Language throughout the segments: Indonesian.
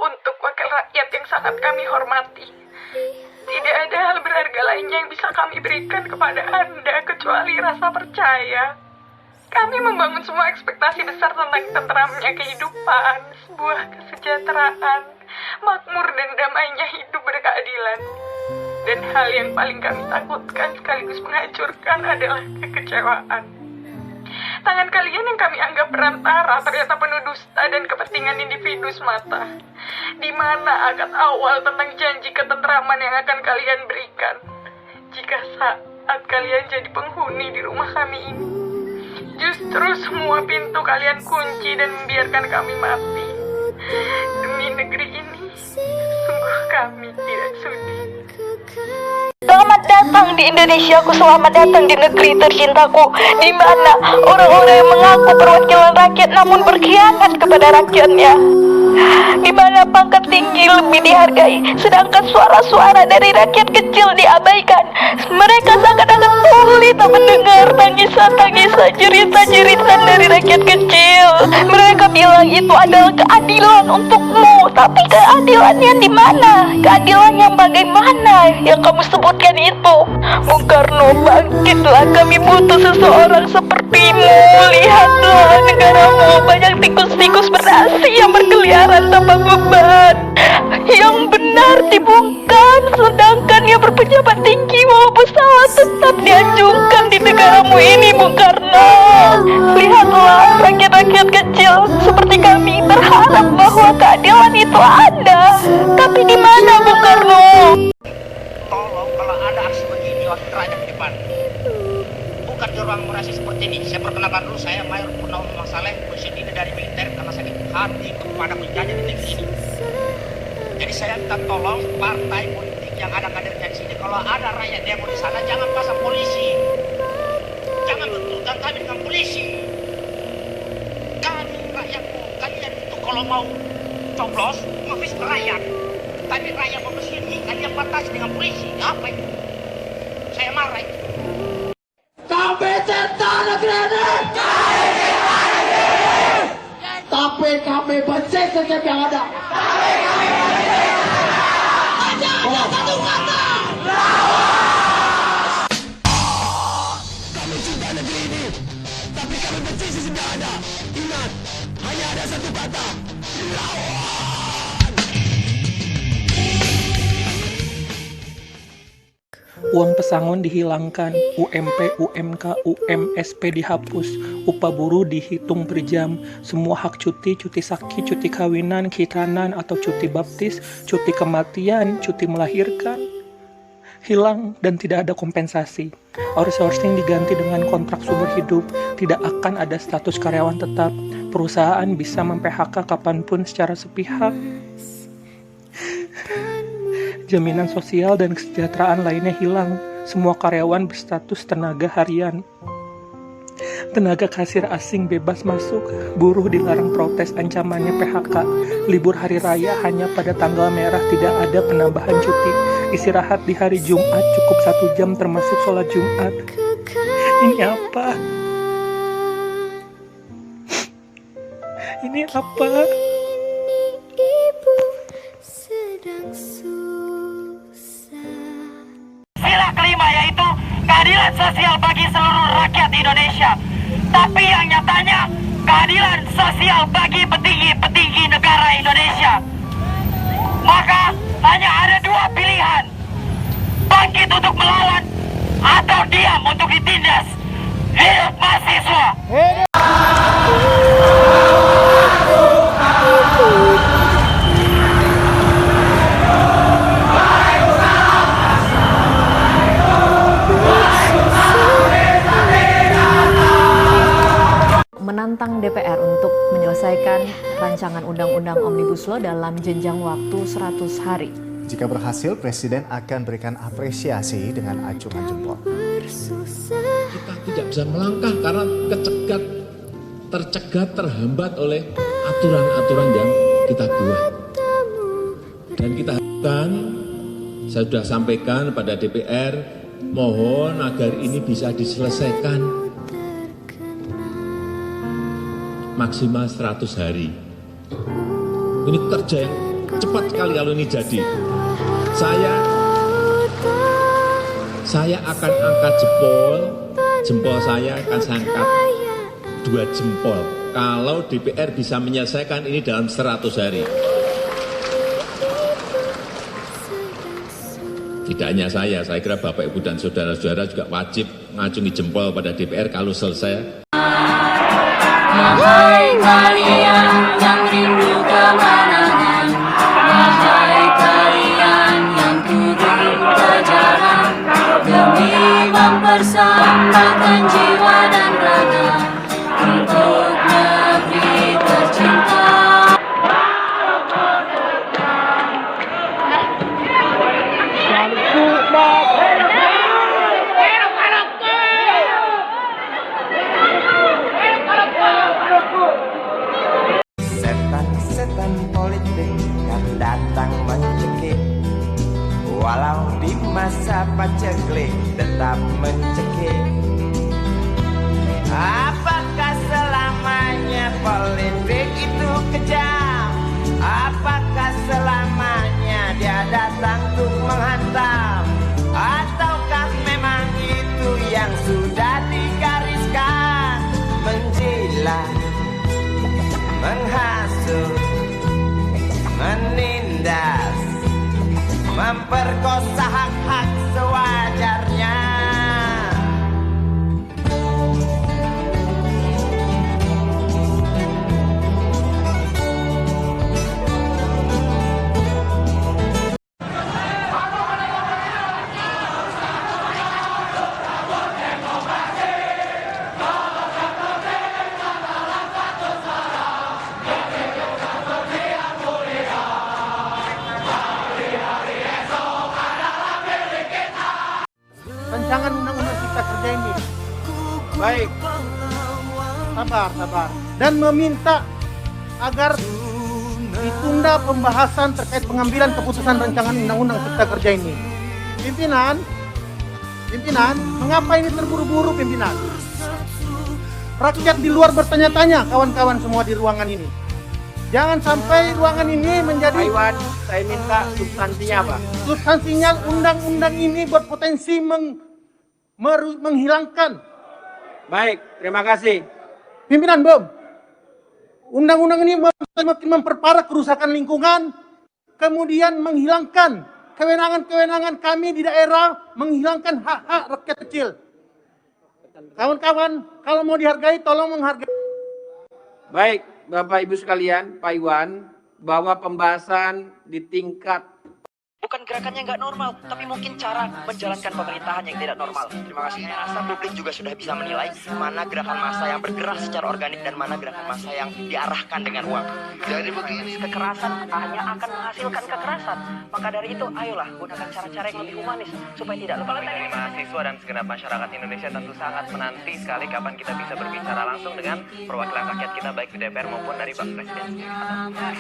Untuk wakil rakyat yang sangat kami hormati, tidak ada hal berharga lainnya yang bisa kami berikan kepada Anda kecuali rasa percaya. Kami membangun semua ekspektasi besar tentang tenteramnya kehidupan, sebuah kesejahteraan, makmur dan damainya hidup berkeadilan. Dan hal yang paling kami takutkan sekaligus menghancurkan adalah kekecewaan. Tangan kalian yang kami anggap perantara ternyata penuh dusta dan kepentingan individu semata. Di mana akad awal tentang janji ketentraman yang akan kalian berikan jika saat kalian jadi penghuni di rumah kami ini? Justru semua pintu kalian kunci dan membiarkan kami mati. Demi negeri ini, sungguh kami tidak sudi. Selamat datang di Indonesiaku, selamat datang di negeri tercintaku, di mana orang-orang yang mengaku perwakilan rakyat namun berkhianat kepada rakyatnya, di mana pangkat tinggi lebih dihargai, sedangkan suara-suara dari rakyat kecil diabaikan. Mereka seakan-akan sulit mendengar tangisan-tangisan, jeritan-jeritan dari rakyat kecil. Mereka bilang itu adalah keadilan untukmu, tapi keadilannya di mana? Keadilan yang bagaimana yang kamu sebutkan itu? Bung Karno, bangkitlah, kami butuh seseorang sepertimu. Lihatlah negaramu, banyak tikus-tikus bernasi yang berkeliaran tanpa beban. Yang benar dibungkam, sedangkan yang berpejabat tinggi mau pesawat tetap dianjungkan di negaramu ini, Bung Karno. Lihatlah, rakyat-rakyat kecil seperti kami berharap bahwa keadilan itu ada. Tapi di mana, Bung Karno? Tolong kalau ada aksi begini wakil rakyat di depan, bukan di ruang merasi seperti ini. Saya perkenalkan dulu, saya Mayor Purnawam Memang Saleh, pensiun dari militer karena sakit hati kepada penjajah di negeri ini. Jadi saya minta tolong partai politik yang ada kadernya di sini, kalau ada rakyat demo di sana jangan pasang polisi, jangan benturkan kami dengan polisi. Kami rakyatku, kalian itu kalau mau coblos ngefis rakyat, tapi rakyat mau kesini kalian batasi dengan polisi. Apa itu? Saya marah itu. Kami cinta negeri ini, tapi kami benci sistem yang ada. Hanya ada satu kata. Kami cinta negeri ini, tapi kami benci sistem yang ada. Ingat, hanya ada satu kata. Uang pesangon dihilangkan, UMP, UMK, UMSP dihapus, upah buruh dihitung per jam, semua hak cuti, cuti sakit, cuti kawinan, khitanan atau cuti baptis, cuti kematian, cuti melahirkan, hilang dan tidak ada kompensasi. Outsourcing diganti dengan kontrak seumur hidup, tidak akan ada status karyawan tetap, perusahaan bisa mem-PHK kapanpun secara sepihak. Jaminan sosial dan kesejahteraan lainnya hilang. Semua karyawan berstatus tenaga harian. Tenaga kasir asing bebas masuk. Buruh dilarang protes ancamannya PHK. Libur hari raya hanya pada tanggal merah, tidak ada penambahan cuti. Istirahat di hari Jumat cukup 1 jam termasuk sholat Jumat. Ini apa? Ini apa? Sila kelima yaitu keadilan sosial bagi seluruh rakyat Indonesia. Tapi yang nyatanya keadilan sosial bagi petinggi-petinggi negara Indonesia. Maka hanya ada 2 pilihan. Bangkit untuk melawan atau diam untuk ditindas. Hidup mahasiswa. Menantang DPR untuk menyelesaikan rancangan Undang-Undang Omnibus Law dalam jenjang waktu 100 hari. Jika berhasil, Presiden akan berikan apresiasi dengan acungan jempol. Kita tidak bisa melangkah karena tercegat, terhambat oleh aturan-aturan yang kita buat. Dan kita harapkan, saya sudah sampaikan pada DPR, mohon agar ini bisa diselesaikan maksimal 100 hari. Ini kerja yang cepat sekali kalau ini jadi. Saya akan angkat jempol saya akan saya angkat 2 jempol. Kalau DPR bisa menyelesaikan ini dalam 100 hari. Tidak hanya saya kira Bapak, Ibu, dan saudara-saudara juga wajib ngacungi jempol pada DPR kalau selesai. Wahai kalian yang rindu kemenangan, wahai kalian yang turun ke jalan demi mempersembahkan jiwa dan raga untuk negeri tercinta. Setan-setan politik kan datang mencekik, walau di masa paceklik tetap mencekik. Apakah selamanya politik itu kejam? Apakah selamanya dia datang untuk menghantam? Ataukah memang itu yang sudah digariskan? Menjilat, menghasut, menindas, memperkosa hak-hak sewajarnya. Rancangan undang-undang cipta kerja ini baik, sabar, dan meminta agar ditunda pembahasan terkait pengambilan keputusan rancangan undang-undang cipta kerja ini. Pimpinan, mengapa ini terburu-buru, pimpinan? Rakyat di luar bertanya-tanya, kawan-kawan semua di ruangan ini. Jangan sampai ruangan ini menjadi... Pak Iwan, saya minta substansinya apa? Substansinya undang-undang ini berpotensi menghilangkan. Baik, terima kasih. Pimpinan, Bom. Undang-undang ini semakin memperparah kerusakan lingkungan, kemudian menghilangkan kewenangan-kewenangan kami di daerah, menghilangkan hak-hak rakyat kecil. Kawan-kawan, kalau mau dihargai, tolong menghargai. Baik, Bapak Ibu sekalian, Pak Iwan, bahwa pembahasan di tingkat bukan gerakannya nggak normal, tapi mungkin cara menjalankan pemerintahan yang tidak normal. Terima kasih. Saya rasa publik juga sudah bisa menilai mana gerakan massa yang bergerak secara organik dan mana gerakan massa yang diarahkan dengan uang. Jadi begini, kekerasan hanya akan menghasilkan kekerasan. Maka dari itu, ayolah gunakan cara-cara yang lebih humanis supaya tidak lupa. Mahasiswa dan segenap masyarakat Indonesia tentu sangat menanti sekali kapan kita bisa berbicara langsung dengan perwakilan rakyat kita baik di DPR maupun dari Pak Presiden sendiri.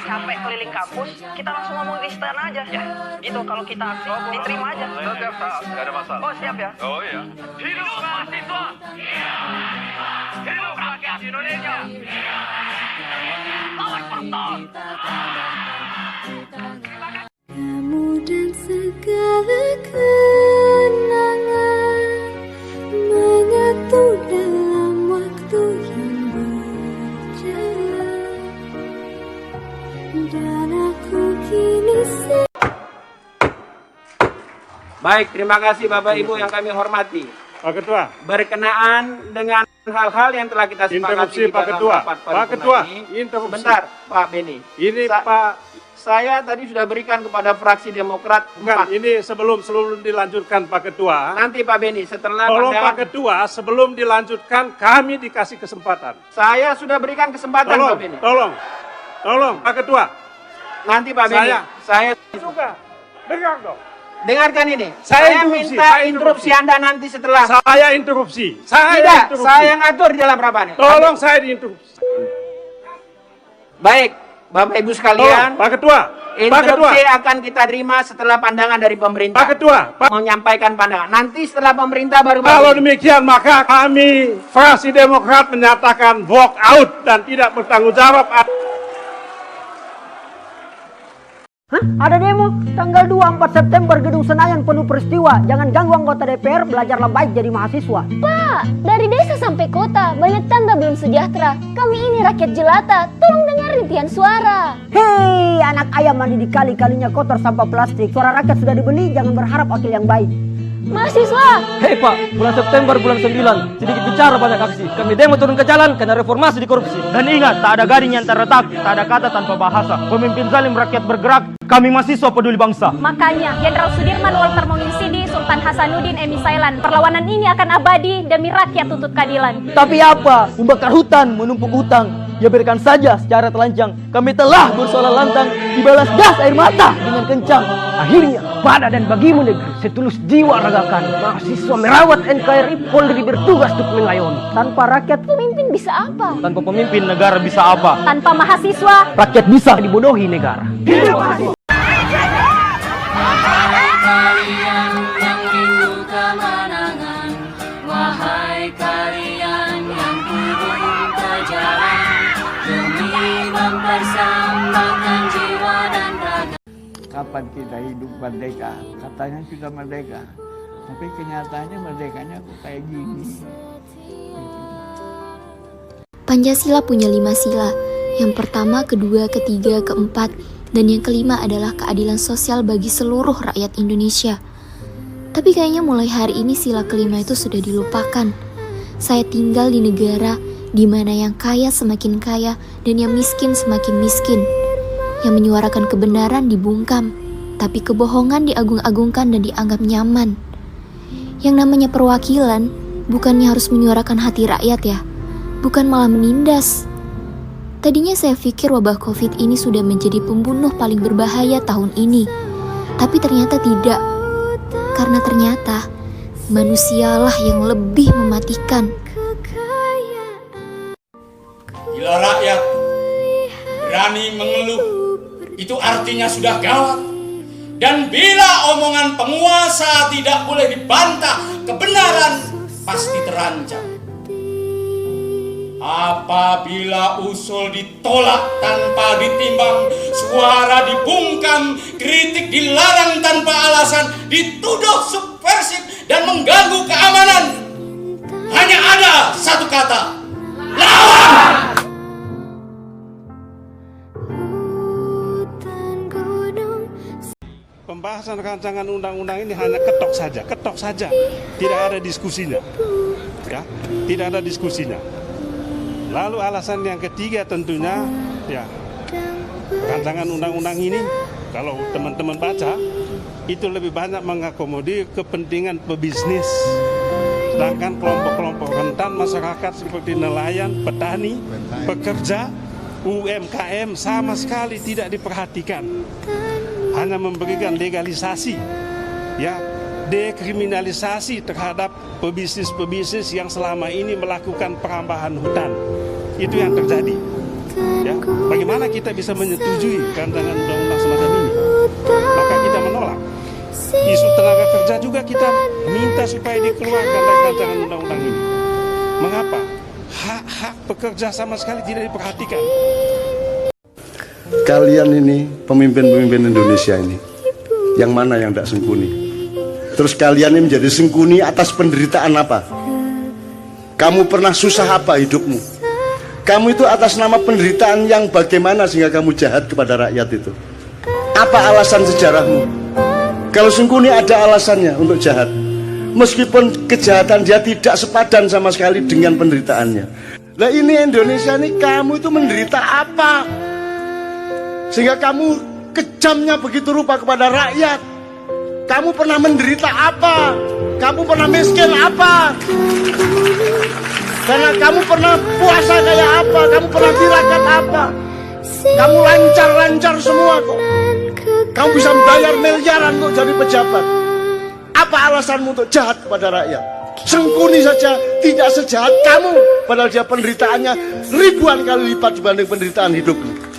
Sampai keliling kampus, kita langsung ngomong di istana aja. Ya, gitu. Kalau kita aksi, diterima aja. Siap, nggak ada masalah. Oh, siap ya? Oh iya. Hidup mahasiswa! Hidup rakyat Indonesia! Lawan koruptor! Kamu dan segala kenangan menyatu dalam waktu yang berjalan, dan aku kini Baik, terima kasih Bapak Ibu yang kami hormati. Pak Ketua. Berkenaan dengan hal-hal yang telah kita sepakati di dalam rapat paripurna ini. Sebentar, Pak Beni. Ini saya tadi sudah berikan kepada fraksi Demokrat. Bukan, ini sebelum dilanjutkan Pak Ketua. Nanti Pak Beni, setelah Tolong pandangan, Pak Ketua, sebelum dilanjutkan kami dikasih kesempatan. saya sudah berikan kesempatan Pak Beni. Tolong Pak Ketua. Nanti Pak Beni, saya juga dengar dong. Dengarkan ini. Saya minta interupsi Anda nanti setelah. Saya interupsi. Tidak, saya ngatur di dalam rapat ini. Tolong saya diinterupsi. Baik, Bapak Ibu sekalian. Pak Ketua. Interupsi akan kita terima setelah pandangan dari pemerintah. Pak Ketua. Menyampaikan pandangan. Nanti setelah pemerintah baru. Kalau demikian maka kami fraksi Demokrat menyatakan walk out dan tidak bertanggung jawab. Hah? Ada demo? Tanggal 2-4 September Gedung Senayan penuh peristiwa. Jangan ganggu anggota DPR, belajarlah baik jadi mahasiswa. Pak, dari desa sampai kota, banyak tanda belum sejahtera. Kami ini rakyat jelata, tolong dengar rintihan suara. Hei, anak ayam mandi di kali-kalinya kotor sampah plastik. Suara rakyat sudah dibeli, jangan berharap wakil yang baik. Mahasiswa! Hei Pak, bulan September bulan 9, sedikit bicara banyak aksi. Kami demo turun ke jalan karena reformasi di korupsi. Dan ingat, tak ada garing yang terletak, tak ada kata tanpa bahasa. Pemimpin zalim, rakyat bergerak, kami mahasiswa peduli bangsa. Makanya, Jenderal Sudirman, Walter Monginsidi, Sultan Hasanuddin, Emi Sailan, perlawanan ini akan abadi demi rakyat tuntut keadilan. Tapi apa? Membakar hutan, menumpuk hutang. Ya biarkan saja secara telanjang. Kami telah bersolat lantang, dibalas gas air mata dengan kencang. Akhirnya, pada dan bagimu negeri, setulus jiwa ragakan. Mahasiswa merawat NKRI, Polri bertugas untuk mengayomi. Tanpa rakyat, Pemimpin bisa apa? Tanpa pemimpin, negara bisa apa? Tanpa mahasiswa, rakyat bisa dibodohi negara. Kalian yang rindu kemenangan, wahai kalian yang turun ke jalan demi mempersembahkan jiwa dan raga. Kapan kita hidup merdeka? Katanya sudah merdeka, tapi kenyataannya merdekanya kok kayak gini. Pancasila punya 5 sila. Yang pertama, kedua, ketiga, keempat, dan yang kelima adalah keadilan sosial bagi seluruh rakyat Indonesia. Tapi kayaknya mulai hari ini sila kelima itu sudah dilupakan. Saya tinggal di negara di mana yang kaya semakin kaya dan yang miskin semakin miskin. Yang menyuarakan kebenaran dibungkam, tapi kebohongan diagung-agungkan dan dianggap nyaman. Yang namanya perwakilan bukannya harus menyuarakan hati rakyat ya, bukan malah menindas. Tadinya saya pikir wabah COVID ini sudah menjadi pembunuh paling berbahaya tahun ini. Tapi ternyata tidak. Karena ternyata manusialah yang lebih mematikan. Bila rakyat berani mengeluh, itu artinya sudah gawat. Dan bila omongan penguasa tidak boleh dibantah, kebenaran pasti terancam. Apabila usul ditolak tanpa ditimbang, suara dibungkam, kritik dilarang tanpa alasan, dituduh subversif dan mengganggu keamanan, hanya ada satu kata: lawan! Pembahasan rancangan undang-undang ini hanya ketok saja, tidak ada diskusinya, ya, tidak ada diskusinya. Lalu alasan yang ketiga tentunya, ya, rancangan undang-undang ini kalau teman-teman baca itu lebih banyak mengakomodir kepentingan pebisnis, sedangkan kelompok-kelompok rentan masyarakat seperti nelayan, petani, pekerja, UMKM sama sekali tidak diperhatikan. Hanya memberikan legalisasi, ya, dekriminalisasi terhadap pebisnis-pebisnis yang selama ini melakukan perambahan hutan. Itu yang terjadi. Ya, bagaimana kita bisa menyetujui rancangan undang-undang semacam ini? Maka kita menolak. Isu tenaga kerja juga kita minta supaya dikeluarkan dari rancangan undang-undang ini. Mengapa? Hak-hak pekerja sama sekali tidak diperhatikan. Kalian ini pemimpin-pemimpin Indonesia ini, yang mana yang tidak sengkuni? Terus kalian ini menjadi sengkuni atas penderitaan apa? Kamu pernah susah apa hidupmu? Kamu itu atas nama penderitaan yang bagaimana sehingga kamu jahat kepada rakyat itu? Apa alasan sejarahmu? Kalau sengkuni ada alasannya untuk jahat, meskipun kejahatan dia tidak sepadan sama sekali dengan penderitaannya. Nah ini Indonesia ini, kamu itu menderita apa? Sehingga kamu kejamnya begitu rupa kepada rakyat. Kamu pernah menderita apa? Kamu pernah miskin apa? Karena kamu pernah puasa kayak apa? Kamu pernah tirakat apa? Kamu lancar-lancar semua kok. Kamu bisa membayar miliaran kok jadi pejabat. Apa alasanmu untuk jahat kepada rakyat? Sengkuni saja tidak sejahat kamu, padahal dia penderitaannya ribuan kali lipat dibanding penderitaan hidupmu.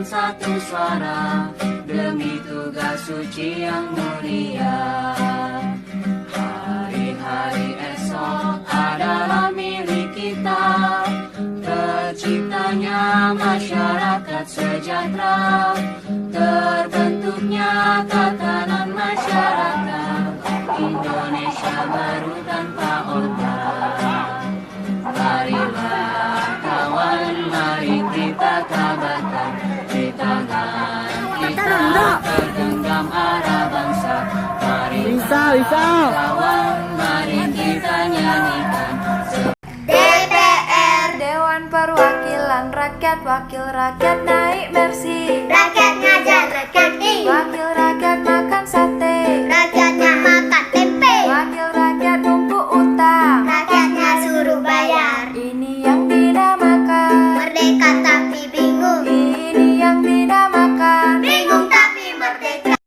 satu suara demi tugas suci yang mulia. Hari-hari esok adalah milik kita, terciptanya masyarakat sejahtera, terbentuknya tatanan masyarakat Indonesia baru tanpa orba. Marilah kawan, mari kita kabarkan di tangan kita tergenggam arah bangsa. Marilah kawan, mari kita nyanyikan. DPR, Dewan Perwakilan Rakyat, Wakil Rakyat naik Mercy